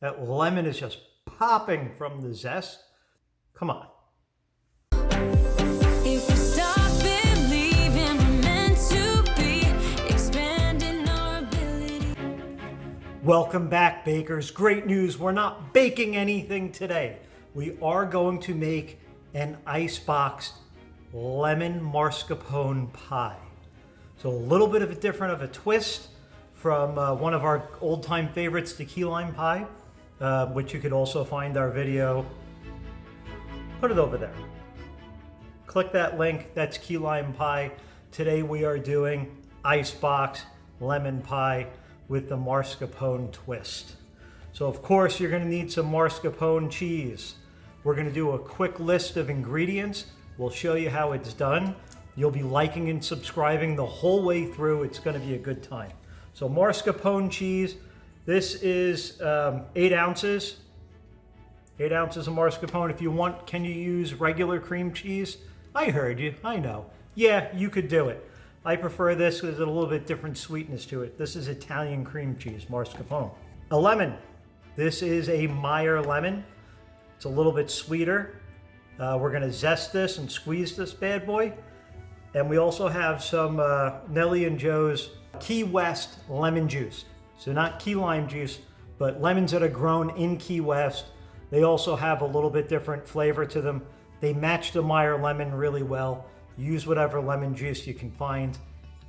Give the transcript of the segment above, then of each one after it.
That lemon is just popping from the zest. Come on. If we stop believing we're meant to be, expanding our ability. Welcome back, bakers. Great news. We're not baking anything today. We are going to make an icebox lemon mascarpone pie. So a little bit of a different of a twist from one of our old-time favorites, the key lime pie, which you could also find our video. Put it over there. Click that link. That's key lime pie. Today we are doing icebox lemon pie with the mascarpone twist. So of course you're going to need some mascarpone cheese. We're going to do a quick list of ingredients. We'll show you how it's done. You'll be liking and subscribing the whole way through. It's going to be a good time. So mascarpone cheese, this is 8 ounces. 8 ounces of mascarpone. If you want, can you use regular cream cheese? I heard you, I know. Yeah, you could do it. I prefer this because there's a little bit different sweetness to it. This is Italian cream cheese, mascarpone. A lemon. This is a Meyer Lemon. It's a little bit sweeter. We're gonna zest this and squeeze this bad boy. And we also have some Nelly and Joe's Key West lemon juice. So not key lime juice, but lemons that are grown in Key West. They also have a little bit different flavor to them. They match the Meyer Lemon really well. Use whatever lemon juice you can find.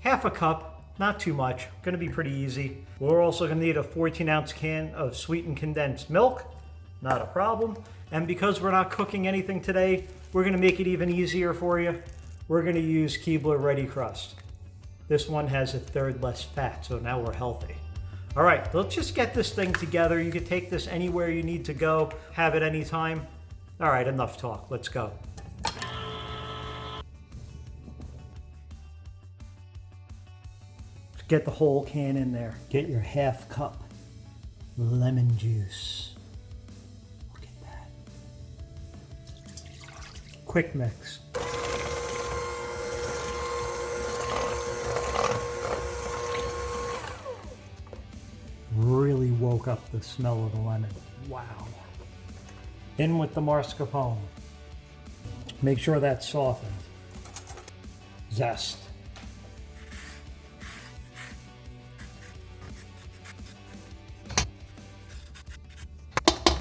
Half a cup, not too much, gonna be pretty easy. We're also gonna need a 14-ounce can of sweetened condensed milk, not a problem. And because we're not cooking anything today, we're gonna make it even easier for you. We're gonna use Keebler Ready Crust. This one has 1/3 less fat, so now we're healthy. All right, let's just get this thing together. You can take this anywhere you need to go, have it anytime. All right, enough talk, let's go. Let's get the whole can in there. Get your half cup lemon juice. Look at that. Quick mix. Really woke up the smell of the lemon. Wow. In with the mascarpone. Make sure that's softened. Zest.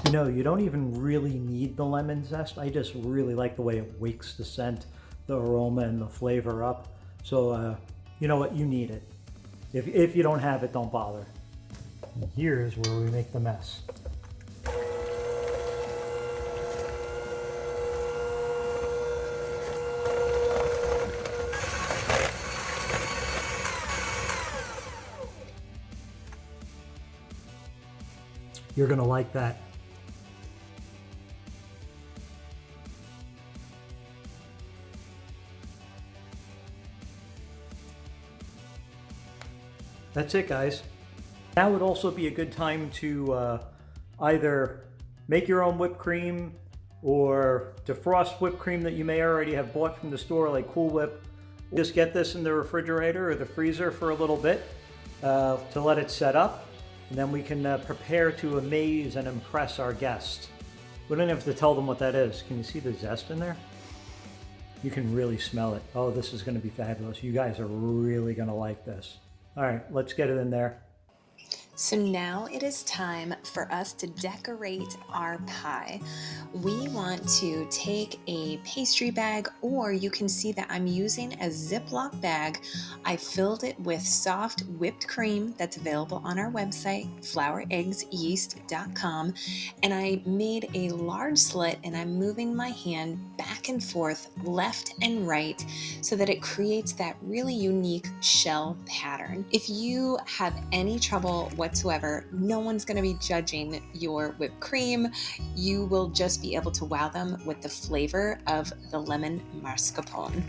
You know, you don't even really need the lemon zest. I just really like the way it wakes the scent, the aroma, and the flavor up. So, you know what? You need it. If you don't have it, don't bother. And here's where we make the mess. You're gonna like that. That's it, guys. Now would also be a good time to either make your own whipped cream or defrost whipped cream that you may already have bought from the store, like Cool Whip. Just get this in the refrigerator or the freezer for a little bit to let it set up, and then we can prepare to amaze and impress our guests. We don't have to tell them what that is. Can you see the zest in there? You can really smell it. Oh, this is going to be fabulous. You guys are really going to like this. All right, let's get it in there. So now it is time for us to decorate our pie. We want to take a pastry bag, or you can see that I'm using a Ziploc bag. I filled it with soft whipped cream that's available on our website, floureggsyeast.com, and I made a large slit, and I'm moving my hand back and forth, left and right, so that it creates that really unique shell pattern. If you have any trouble whatsoever, no one's going to be judging your whipped cream. You will just be able to wow them with the flavor of the lemon mascarpone.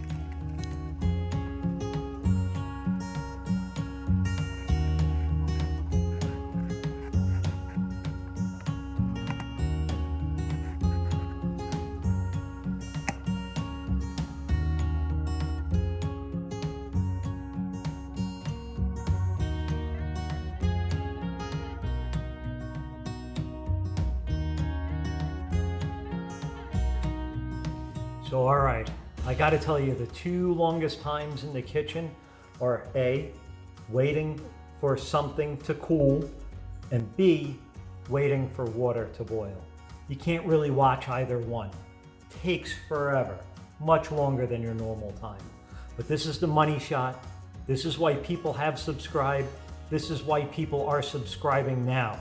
So, all right, I gotta tell you, the two longest times in the kitchen are A, waiting for something to cool, and B, waiting for water to boil. You can't really watch either one. Takes forever, much longer than your normal time. But this is the money shot. This is why people have subscribed. This is why people are subscribing now.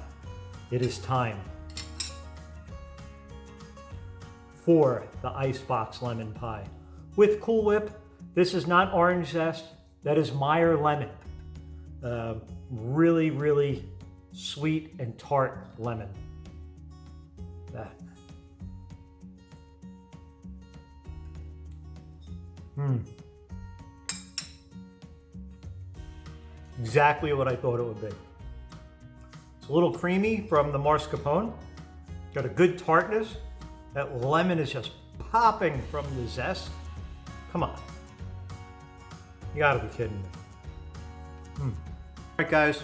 It is time for the Icebox lemon pie. With Cool Whip, this is not orange zest, that is Meyer Lemon. Really, really sweet and tart lemon. That. Exactly what I thought it would be. It's a little creamy from the mascarpone. Got a good tartness. That lemon is just popping from the zest. Come on. You gotta be kidding me. All right, guys.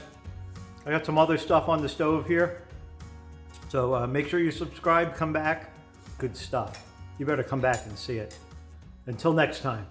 I got some other stuff on the stove here. So make sure you subscribe, come back. Good stuff. You better come back and see it. Until next time.